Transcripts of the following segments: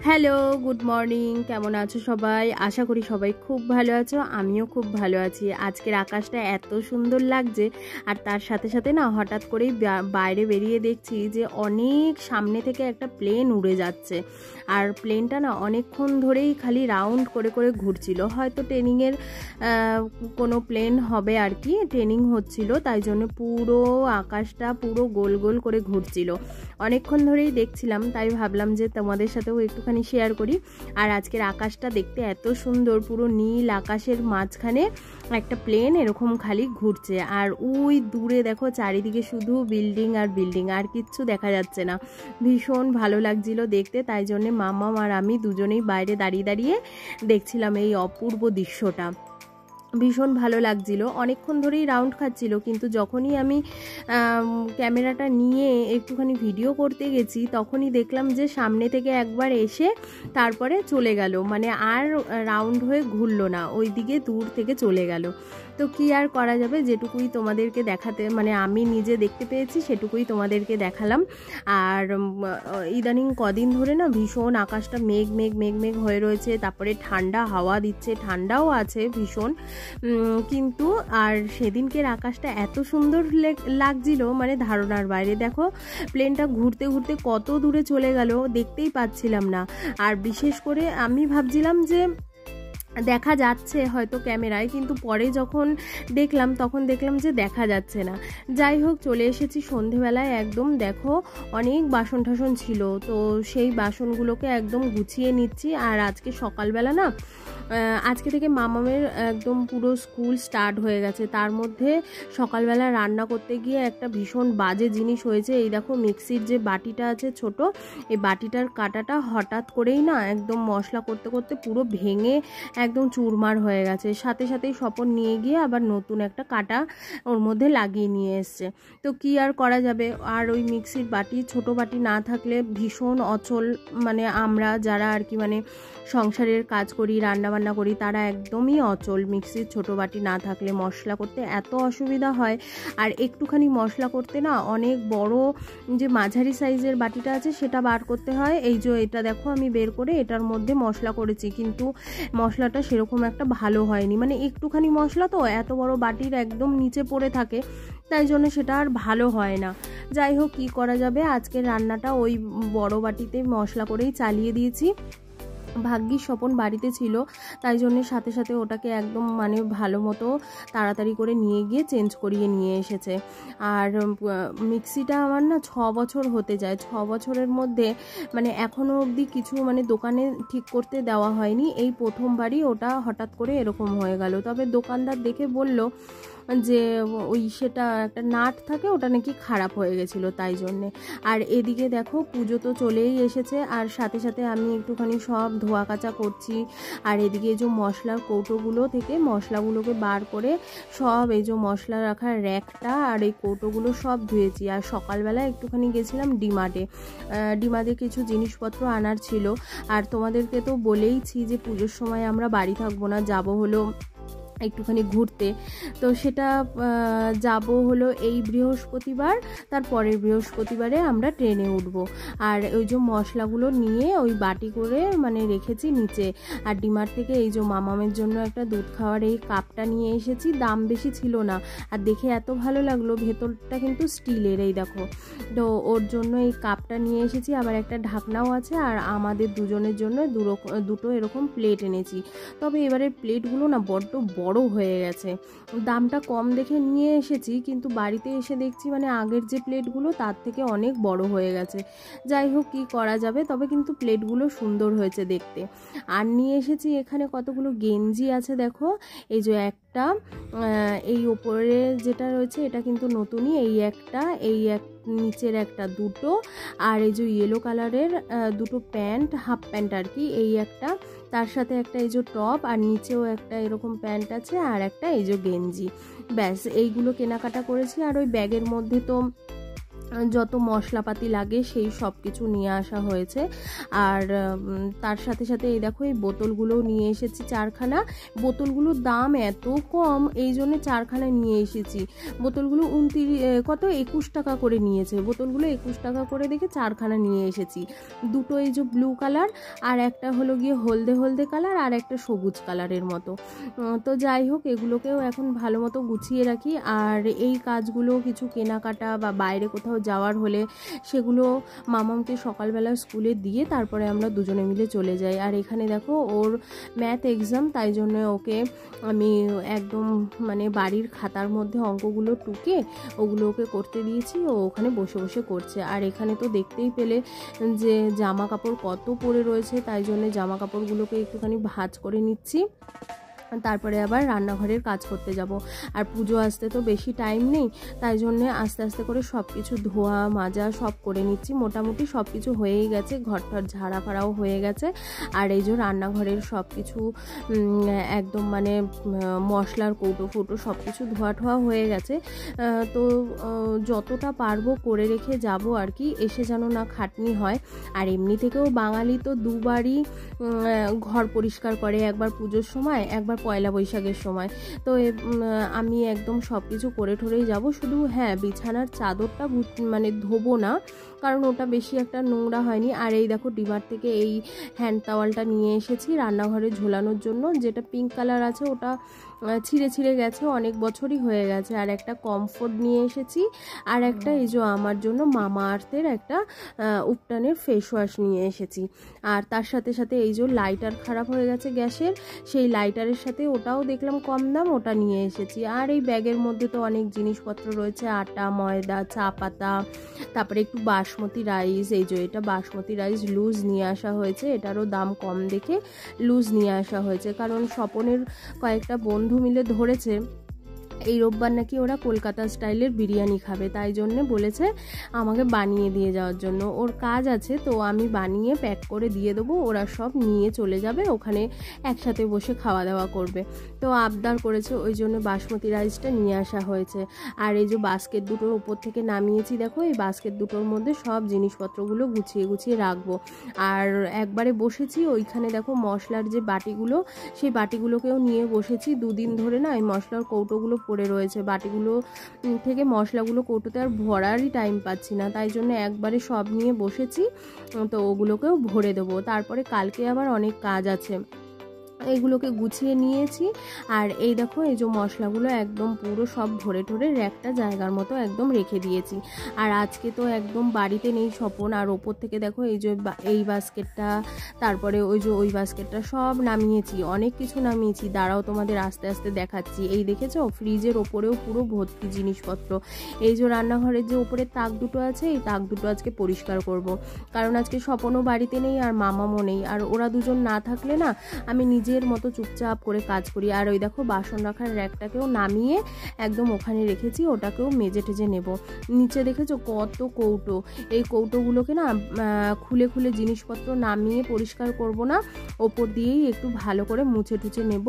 Hello, good morning. কেমন আছো সবাই? আশা করি সবাই খুব ভালো আছো। আমিও খুব ভালো আছি। আজকের আকাশটা এত সুন্দর লাগছে, আর তার সাথে সাথে না হঠাৎ করেই বাইরে বেরিয়ে দেখছি যে অনেক সামনে থেকে একটা প্লেন উড়ে যাচ্ছে। আর প্লেনটা না অনেকক্ষণ ধরেই খালি রাউন্ড করে করে ঘুরছিল। হয়তো ট্রেনিংয়ের কোনো প্লেন হবে আর কি, ট্রেনিং হচ্ছিল, তাই জন্য পুরো আকাশটা পুরো গোল গোল করে ঘুরছিল। অনেকক্ষণ ধরেই দেখছিলাম, তাই ভাবলাম যে তোমাদের সাথেও একটুখানি শেয়ার করি। আর আজকের আকাশটা দেখতে এত সুন্দর, পুরো নীল আকাশের মাঝখানে একটা প্লেন এরকম খালি ঘুরছে। আর ওই দূরে দেখো চারিদিকে শুধু বিল্ডিং আর বিল্ডিং, আর কিচ্ছু দেখা যাচ্ছে না। ভীষণ ভালো লাগছিল দেখতে, তাই জন্যে মাম্মাম আর আমি দুজনেই বাইরে দাঁড়িয়ে দাঁড়িয়ে দেখছিলাম এই অপূর্ব দৃশ্যটা। ভীষণ ভালো লাগছিল। অনেকক্ষণ ধরেই রাউন্ড খাচ্ছিল, কিন্তু যখনই আমি ক্যামেরাটা নিয়ে একটুখানি ভিডিও করতে গেছি, তখনই দেখলাম যে সামনে থেকে একবার এসে তারপরে চলে গেল, মানে আর রাউন্ড হয়ে ঘুরলো না, ওই দিকে দূর থেকে চলে গেল। তো কি আর করা যাবে, যেটুকুই তোমাদেরকে দেখাতে মানে আমি নিজে দেখতে পেয়েছি সেটুকুই তোমাদেরকে দেখালাম। আর ইদানিং কদিন ধরে না ভীষণ আকাশটা মেঘ মেঘ মেঘ মেঘ হয়ে রয়েছে, তারপরে ঠান্ডা হাওয়া দিচ্ছে, ঠান্ডাও আছে ভীষণ। কিন্তু আর সেদিনকের আকাশটা এত সুন্দর লাগছিল, মানে ধারণার বাইরে। দেখো প্লেনটা ঘুরতে ঘুরতে কত দূরে চলে গেল, দেখতেই পাচ্ছিলাম না। আর বিশেষ করে আমি ভাবছিলাম যে দেখা যাচ্ছে হয়তো ক্যামেরায়, কিন্তু পরে যখন দেখলাম তখন দেখলাম যে দেখা যাচ্ছে না। যাই হোক, চলে এসেছি সন্ধেবেলায় একদম। দেখো অনেক বাসন টাসন ছিল, তো সেই বাসনগুলোকে একদম গুছিয়ে নিচ্ছি। আর আজকে সকালবেলা না আজকে থেকে মামামের একদম পুরো স্কুল স্টার্ট হয়ে গেছে। তার মধ্যে সকালবেলা রান্না করতে গিয়ে একটা ভীষণ বাজে জিনিস হয়েছে। এই দেখো মিক্সির যে বাটিটা আছে ছোট, এই বাটিটার কাঁটাটা হঠাৎ করেই না একদম মশলা করতে করতে পুরো ভেঙে একদম চুরমার হয়ে গেছে। সাথে সাথেই স্বপন নিয়ে গিয়ে আবার নতুন একটা কাঁটা ওর মধ্যে লাগিয়ে নিয়ে এসছে। তো কি আর করা যাবে। আর ওই মিক্সির বাটি, ছোট বাটি না থাকলে ভীষণ অচল, মানে আমরা যারা আর কি মানে সংসারের কাজ করি, রান্নাবান্না করি, তারা একদমই অচল। মিক্সির ছোট বাটি না থাকলে মশলা করতে এত অসুবিধা হয়। আর একটুখানি মশলা করতে না অনেক বড় যে মাঝারি সাইজের বাটিটা আছে সেটা বার করতে হয়। এই যে এটা দেখো আমি বের করে এটার মধ্যে মশলা করেছি, কিন্তু মশলাটা সেরকম একটা ভালো হয়নি। মানে একটুখানি মশলা তো এত বড় বাটির একদম নিচে পড়ে থাকে, তাই জন্য সেটা আর ভালো হয় না। যাই হোক, কী করা যাবে, আজকের রান্নাটা ওই বড় বাটিতে মশলা করেই চালিয়ে দিয়েছি। ভাগ্যিস স্বপন বাড়িতে ছিল, তাই জন্য সাথে সাথে ওটাকে একদম মানে ভালো মতো তাড়াতাড়ি করে নিয়ে গিয়ে চেঞ্জ করিয়ে নিয়ে এসেছে। আর মিক্সিটা আমার না 6 বছর হতে যায়। 6 বছরের মধ্যে মানে এখনও অবধি কিছু মানে দোকানে ঠিক করতে দেওয়া হয়নি। এই প্রথমবারই ওটা হঠাৎ করে এরকম হয়ে গেল। তবে দোকানদার দেখে বলল যে ওই সেটা একটা নাট থাকে, ওটা নাকি খারাপ হয়ে গেছিলো, তাই জন্যে। আর এদিকে দেখো পুজো তো চলেই এসেছে, আর সাথে সাথে আমি একটুখানি সব ধোয়া কাচা করছি। আর এদিকে এই যে মশলার কৌটোগুলো থেকে মশলাগুলোকে বার করে সব এই যে মশলা রাখার র্যাকটা আর এই কৌটোগুলো সব ধুয়েছি। আর সকালবেলা একটুখানি গেছিলাম ডিমার্টে কিছু জিনিসপত্র আনার ছিল। আর তোমাদেরকে তো বলেইছি যে পুজোর সময় আমরা বাড়ি থাকবো না, যাব হলো একটুখানি ঘুরতে। তো সেটা যাব হলো এই বৃহস্পতিবার, তার পরের বৃহস্পতিবারে আমরা ট্রেনে উঠব। আর ওই যে মশলাগুলো নিয়ে ওই বাটি করে মানে রেখেছি নিচে। আর ডিমার্ট থেকে এই যে মামামের জন্য একটা দুধ খাওয়ার এই কাপটা নিয়ে এসেছি, দাম বেশি ছিল না, আর দেখে এত ভালো লাগলো। ভেতরটা কিন্তু স্টিলের, এই দেখো। তো ওর জন্য এই কাপটা নিয়ে এসেছি, আবার একটা ঢাকনাও আছে। আর আমাদের দুজনের জন্য দুটো এরকম প্লেট এনেছি। তবে এবারের প্লেটগুলো না বড্ড বড় হয়ে গেছে। দামটা কম দেখে নিয়ে এসেছি, কিন্তু বাড়িতে এসে দেখছি মানে আগের যে প্লেটগুলো তার থেকে অনেক বড় হয়ে গেছে। যাই হোক, কী করা যাবে, তবে কিন্তু প্লেটগুলো সুন্দর হয়েছে দেখতে। আর নিয়ে এসেছি এখানে কতগুলো গেঞ্জি আছে, দেখো। এই যে একটা এই ওপরে যেটা রয়েছে এটা কিন্তু নতুনই, এই একটা, এই এক নিচের একটা, দুটো। আর এই যে ইয়েলো কালারের দুটো প্যান্ট, হাফ প্যান্ট আর কি, এই একটা, তার সাথে একটা এই যে টপ, আর নিচেও একটা এরকম প্যান্ট আছে, আর একটা এই যে গেঞ্জি। ব্যাস এইগুলো কেনাকাটা করেছি। আর ওই ব্যাগের মধ্যে তো যত মশলাপাতি লাগে সেই সব কিছু নিয়ে আসা হয়েছে। আর তার সাথে সাথে এই দেখো এই বোতলগুলোও নিয়ে এসেছি 4খানা। বোতলগুলোর দাম এত কম, এই জন্য 4খানা নিয়ে এসেছি। বোতলগুলো 21 টাকা করে নিয়েছে, বোতলগুলো 21 টাকা করে দেখে 4খানা নিয়ে এসেছি। দুটো এই যে ব্লু কালার, আর একটা হলো গিয়ে হলদে হলদে কালার, আর একটা সবুজ কালারের মতো। তো যাই হোক, এগুলোকেও এখন ভালো মতো গুছিয়ে রাখি। আর এই কাজগুলো কিছু কেনাকাটা বা বাইরে কোথাও যাওয়ার হলে সেগুলো মামামকে সকালবেলা স্কুলে দিয়ে তারপরে আমরা দুজনে মিলে চলে যাই। আর এখানে দেখো ওর ম্যাথ এক্সাম, তাই জন্য ওকে আমি একদম মানে বাড়ির খাতার মধ্যে অঙ্কগুলো টুকে ওগুলো ওকে করতে দিয়েছি, ও ওখানে বসে বসে করছে। আর এখানে তো দেখতেই পেলে যে জামা কাপড় কত পরে রয়েছে, তাই জন্য জামা কাপড়গুলোকে একটুখানি ভাঁজ করে নিচ্ছি, তারপরে আবার রান্নাঘরের কাজ করতে যাব। আর পুজো আসতে তো বেশি টাইম নেই, তাই জন্যে আস্তে আস্তে করে সব কিছু ধোয়া মাজা সব করে নিচ্ছি। মোটামুটি সব কিছু হয়েই গেছে, ঘরটার ঝাড়া ফাড়াও হয়ে গেছে। আর এই যে রান্নাঘরের সব কিছু একদম মানে মশলার কৌটো ফৌটো সব কিছু ধোয়া ঠোয়া হয়ে গেছে। তো যতটা পারবো করে রেখে যাব আর কি, এসে যেন না খাটনি হয়। আর এমনি থেকেও বাঙালি তো দুবারই ঘর পরিষ্কার করে, একবার পুজোর সময়, একবার পয়লা বৈশাখের সময়। তো আমি একদম সব কিছু করে ঠরেই যাব। শুধু হ্যাঁ, বিছানার চাদরটা মানে ধোবো না, কারণ ওটা বেশি একটা নোংরা হয়নি। আর এই দেখো ডিমার্ট থেকে এই হ্যান্ড টাওয়ালটা নিয়ে এসেছি রান্নাঘরে ঝোলানোর জন্য, যেটা পিঙ্ক কালার আছে, ওটা ছিঁড়ে ছিঁড়ে গেছে, অনেক বছরই হয়ে গেছে। আর একটা কমফোর্ট নিয়ে এসেছি, আর একটা এই যে আমার জন্য মামা আর্থের একটা উপটানের ফেস ওয়াশ নিয়ে এসেছি। আর তার সাথে সাথে এই যে লাইটার খারাপ হয়ে গেছে গ্যাসের, সেই লাইটারের সাথে ওটাও দেখলাম কম দাম, ওটা নিয়ে এসেছি। আর এই ব্যাগের মধ্যে তো অনেক জিনিসপত্র রয়েছে, আটা, ময়দা, চা পাতা, তারপরে একটু বাসমতি রাইস। এই যে এটা বাসমতি রাইস লুজ নিয়ে আসা হয়েছে, এটারও দাম কম দেখে লুজ নিয়ে আসা হয়েছে। কারণ স্বপনের কয়েকটা বন্ধু মিলে ধরেছে এই রোববার নাকি ওরা কলকাতা স্টাইলের বিরিয়ানি খাবে, তাই জন্য বলেছে আমাকে বানিয়ে দিয়ে যাওয়ার জন্য। ওর কাজ আছে, তো আমি বানিয়ে প্যাক করে দিয়ে দেবো, ওরা সব নিয়ে চলে যাবে, ওখানে একসাথে বসে খাওয়া দাওয়া করবে। তো আবদার করেছে, ওই জন্য বাসমতি রাইসটা নিয়ে আসা হয়েছে। আর এই যে বাস্কেট দুটোর উপর থেকে নামিয়েছি, দেখো এই বাস্কেট দুটোর মধ্যে সব জিনিসপত্রগুলো গুছিয়ে গুছিয়ে রাখবো। আর একবারে বসেছি ওইখানে, দেখো মশলার যে বাটিগুলো, সেই বাটিগুলোকেও নিয়ে বসেছি। দুদিন ধরে না এই মশলার কৌটোগুলো পড়ে রয়েছে, বাটিগুলো থেকে মশলাগুলো কৌটোতে আর ভরারই টাইম পাচ্ছি না, তাই জন্য একবারে সব নিয়ে বসেছি। তো ওগুলোকেও ভরে দেবো, তারপরে কালকে আবার অনেক কাজ আছে, এইগুলোকে গুছিয়ে নিয়েছি। আর এই দেখো এই যে মশলাগুলো একদম পুরো সব ভরে ঠরে একটা জায়গার মতো একদম রেখে দিয়েছি। আর আজকে তো একদম বাড়িতে নেই স্বপন। আর ওপর থেকে দেখো এই যে এই বাস্কেটটা, তারপরে ওই যে ওই বাস্কেটটা সব নামিয়েছি, অনেক কিছু নামিয়েছি, দাঁড়াও তোমাদের আস্তে আস্তে দেখাচ্ছি। এই দেখেছো ফ্রিজের ওপরেও পুরো ভর্তি জিনিসপত্র। এই যে রান্নাঘরের যে ওপরের তাক দুটো আছে, এই তাক দুটো আজকে পরিষ্কার করব, কারণ আজকে স্বপনও বাড়িতে নেই আর মামামও নেই। আর ওরা দুজন না থাকলে না আমি নিজের মতো চুপচাপ করে কাজ করি। আর ওই দেখো বাসন রাখার র্যাকটাকেও নামিয়ে একদম ওখানে রেখেছি, ওটাকেও মেজে টেজে নেব। নিচে দেখেছো কত কৌটো, এই কৌটোগুলোকে না খুলে খুলে জিনিসপত্র নামিয়ে পরিষ্কার করব না, ওপর দিয়েই একটু ভালো করে মুছে টুছে নেব,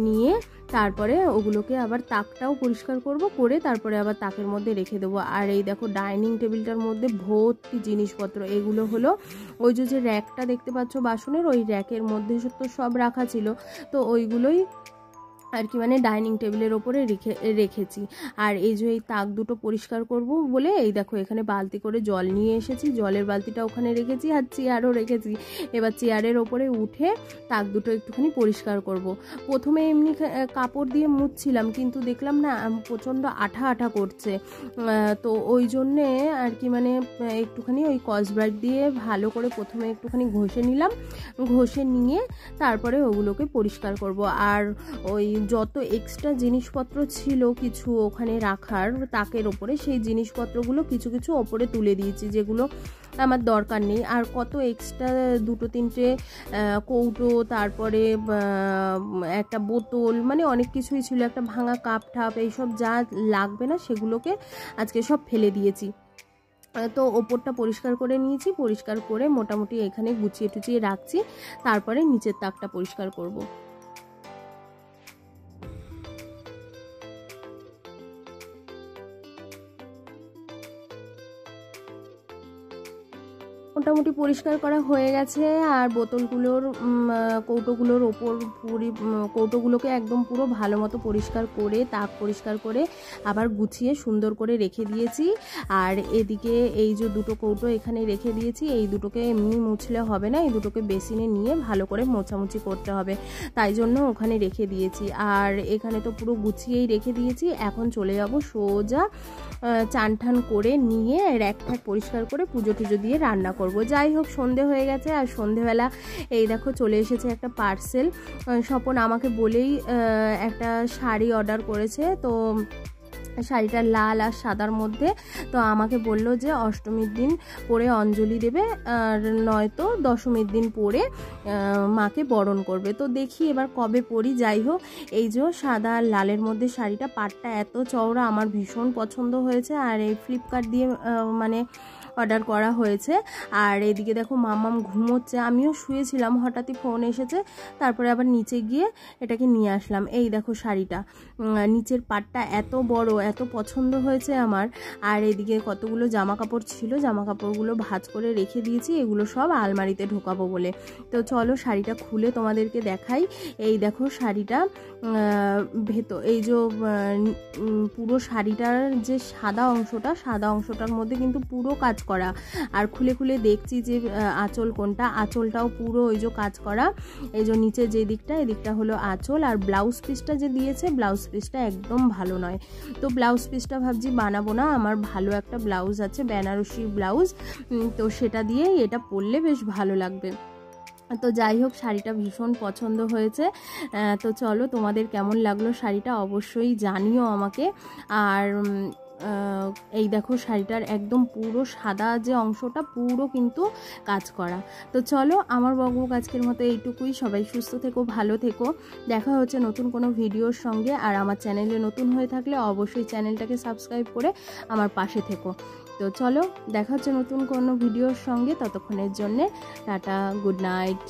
নিয়ে তারপরে ওগুলোকে আবার তাকটাও পরিষ্কার করব, করে তারপরে আবার তাকের মধ্যে রেখে দেবো। আর এই দেখো ডাইনিং টেবিলটার মধ্যে ভর্তি জিনিসপত্র, এগুলো হলো ওই যে র্যাকটা দেখতে পাচ্ছ বাসনের, ওই র্যাকের মধ্যে তো সব রাখা ছিল, তো ওইগুলোই আর কি মানে ডাইনিং টেবিলের ওপরে রেখেছি। আর এই যে এই তাক দুটো পরিষ্কার করব বলে এই দেখো এখানে বালতি করে জল নিয়ে এসেছি, জলের বালতিটা ওখানে রেখেছি, আর চেয়ারও রেখেছি। এবার চেয়ারের ওপরে উঠে তাক দুটো একটুখানি পরিষ্কার করব। প্রথমে এমনি কাপড় দিয়ে মুছছিলাম, কিন্তু দেখলাম না প্রচণ্ড আঠা আঠা করছে, তো ওই জন্যে আর কি মানে একটুখানি ওই স্কচব্রাইট দিয়ে ভালো করে প্রথমে একটুখানি ঘষে নিলাম, ঘষে নিয়ে তারপরে ওগুলোকে পরিষ্কার করব। আর ওই যত এক্সট্রা জিনিসপত্র ছিল কিছু ওখানে রাখার তাকের ওপরে, সেই জিনিসপত্রগুলো কিছু কিছু ওপরে তুলে দিয়েছি, যেগুলো আমার দরকার নেই। আর কত এক্সট্রা দুটো তিনটে কৌটো, তারপরে একটা বোতল, মানে অনেক কিছুই ছিল, একটা ভাঙা কাপ ঠাপ, এইসব যা লাগবে না সেগুলোকে আজকে সব ফেলে দিয়েছি। তো ওপরটা পরিষ্কার করে নিয়েছি, পরিষ্কার করে মোটামুটি এখানে গুছিয়ে টুচিয়ে রাখছি, তারপরে নিচের তাকটা পরিষ্কার করব। মোটামুটি পরিষ্কার করা হয়ে গেছে। আর বোতলগুলোর কৌটোগুলোর ওপর কৌটোগুলোকে একদম পুরো ভালো মতো পরিষ্কার করে তাক পরিষ্কার করে আবার গুছিয়ে সুন্দর করে রেখে দিয়েছি। আর এদিকে এই যে দুটো কৌটো এখানে রেখে দিয়েছি, এই দুটোকে এমনি মুছলে হবে না, এই দুটোকে বেসিনে নিয়ে ভালো করে মোছামুছি করতে হবে, তাই জন্য ওখানে রেখে দিয়েছি। আর এখানে তো পুরো গুছিয়েই রেখে দিয়েছি। এখন চলে যাব সোজা চান ঠান করে নিয়ে র্যাক ঠ্যাক পরিষ্কার করে পুজো টুজো দিয়ে রান্না করব। যাই হোক, সন্ধে হয়ে গেছে। আর সন্ধেবেলা এই দেখো চলে এসেছে একটা পার্সেল। স্বপন আমাকে বলেই একটা শাড়ি অর্ডার করেছে। তো শাড়িটা লাল আর সাদার মধ্যে। তো আমাকে বলল যে অষ্টমীর দিন পরে অঞ্জলি দেবে, আর নয়তো দশমীর দিন পরে মাকে বরণ করবে। তো দেখি এবার কবে পরি। যাই হোক, এই যে সাদা আর লালের মধ্যে শাড়িটা, পাটটা এত চওড়া, আমার ভীষণ পছন্দ হয়েছে। আর এই ফ্লিপকার্ট দিয়ে মানে অর্ডার করা হয়েছে। আর এদিকে দেখো মাম্মাম ঘুমোচ্ছে, আমিও শুয়েছিলাম, হঠাৎই ফোন এসেছে, তারপরে আবার নিচে গিয়ে এটাকে নিয়ে আসলাম। এই দেখো শাড়িটা, নিচের পাটটা এত বড়, এত পছন্দ হয়েছে আমার। আর এদিকে কতগুলো জামা কাপড় ছিল, জামা কাপড়গুলো ভাঁজ করে রেখে দিয়েছি, এগুলো সব আলমারিতে ঢোকাবো বলে। তো চলো শাড়িটা খুলে তোমাদেরকে দেখাই। এই দেখো শাড়িটা এই যে পুরো শাড়িটার যে সাদা অংশটার মধ্যে কিন্তু পুরো কাজ করা। আর খুলে খুলে দেখছি যে আঁচল কোনটা, আঁচলটাও পুরো ওই যে কাজ করা। এই যে নিচে যে দিকটা, এদিকটা হলো আঁচল। আর ব্লাউজ পিসটা যে দিয়েছে, ব্লাউজ পিসটা একদম ভালো নয়। তো ব্লাউজ পিসটা ভাবছি বানাবো না, আমার ভালো একটা ব্লাউজ আছে, বেনারসি ব্লাউজ, তো সেটা দিয়েই এটা পরলে বেশ ভালো লাগবে। তো যাই হোক, শাড়িটা ভীষণ পছন্দ হয়েছে। তো চলো, তোমাদের কেমন লাগলো শাড়িটা অবশ্যই জানিও আমাকে। আর এই দেখো শাড়িটার একদম পুরো সাদা যে অংশটা পুরো কিন্তু কাজ করা। তো চলো, আমার বকবক আজকের মতো এইটুকুই। সবাই সুস্থ থেকো, ভালো থেকো। দেখা হচ্ছে নতুন কোনো ভিডিওর সঙ্গে। আর আমার চ্যানেলে নতুন হয়ে থাকলে অবশ্যই চ্যানেলটাকে সাবস্ক্রাইব করে আমার পাশে থেকো। তো চলো, দেখা হচ্ছে নতুন কোনো ভিডিওর সঙ্গে। ততক্ষণের জন্যে টাটা, গুড নাইট।